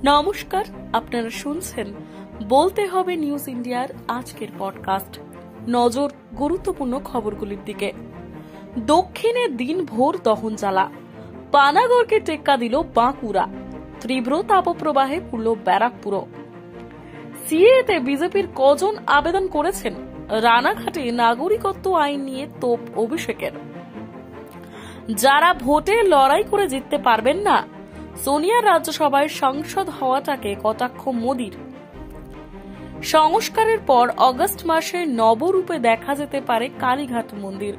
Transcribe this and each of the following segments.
নমস্কার, আপনারা শুনছেন বলতে হবে নিউজ ইন্ডিয়ার আজকের পডকাস্ট। নজর গুরুত্বপূর্ণ খবরগুলির দিকে। দক্ষিণে দিনভর দহন জ্বালা, পানাগড়কে টেক্কা দিল বাঁকুড়া। তীব্র তাপপ্রবাহে পুরল ব্যারাকপুর। সিএতে বিজেপির কজন আবেদন করেছেন? রানাঘাটে নাগরিকত্ব আইন নিয়ে তোপ অভিষেকের। যারা ভোটে লড়াই করে জিততে পারবেন না, সোনিয়ার রাজ্যসভায় সাংসদ হওয়াটাকে কটাক্ষ মোদির। সংস্কারের পর অগস্ট মাসে নবরূপে দেখা যেতে পারে কালীঘাট মন্দির।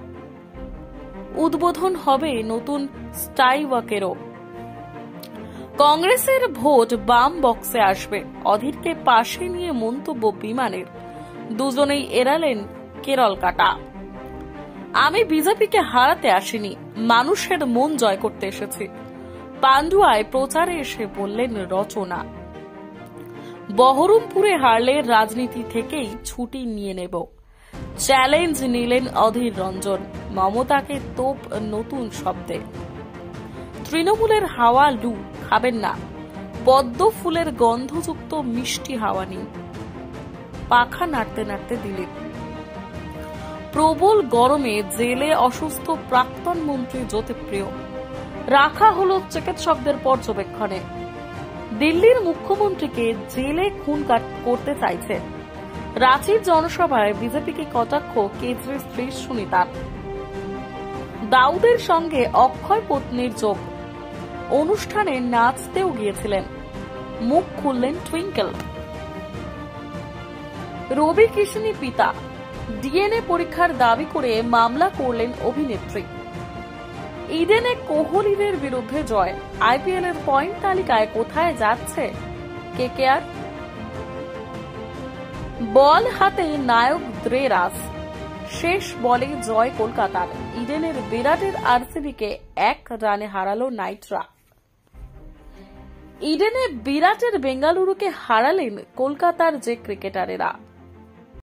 উদ্বোধন হবে নতুন স্কাইওয়াকেরও। কংগ্রেসের ভোট বাম বক্সে আসবে, অধীরকে পাশে নিয়ে মন্তব্য বিমানের। দুজনেই এড়ালেন কেরল কাটা। আমি বিজেপিকে হারাতে আসিনি, মানুষের মন জয় করতে এসেছি, পান্ডুয়ায় প্রচারে এসে বললেন রচনা। বহরমপুরে হারলে রাজনীতি থেকেই ছুটি নিয়ে নেব, চ্যালেঞ্জ নিলেন অধীর রঞ্জন। মমতাকে তোপ নতুন শব্দে। তৃণমূলের হাওয়া লু খাবেন না, পদ্ম ফুলের গন্ধযুক্ত মিষ্টি হাওয়া নিন। পাখা নাড়তে নাড়তে দিলেন। প্রবল গরমে জেলে অসুস্থ প্রাক্তন মন্ত্রী জ্যোতিপ্রিয় রাখা হলো চিকিৎসকদের পর্যবেক্ষণে। দিল্লির মুখ্যমন্ত্রীকে জেলে খুন করতে চাইছে। রাঁচির জনসভায় বিজেপিকে কটাক্ষ কেজরির স্ত্রী সুনিতার। দাউদের সঙ্গে অক্ষয় পত্নীর যোগ, অনুষ্ঠানে নাচতেও গিয়েছিলেন। মুখ খুললেন টুইঙ্কেল। রবি কিষাণী পিতা, ডিএনএ পরীক্ষার দাবি করে মামলা করলেন অভিনেত্রী। ইডেনে কোহলিদের বিরুদ্ধে জয়। আইপিএল এর পয়েন্ট তালিকায় কোথায় যাচ্ছে কেকেআর? বল হাতে নায়ক দ্রেরাস, শেষ বলে জয় কলকাতার। ইডেনের বিরাটের আরসিবিকে 1 রানে হারালো নাইটরা। ইডেনে বিরাটের বেঙ্গালুরুকে হারালেন কলকাতার যে ক্রিকেটারেরা।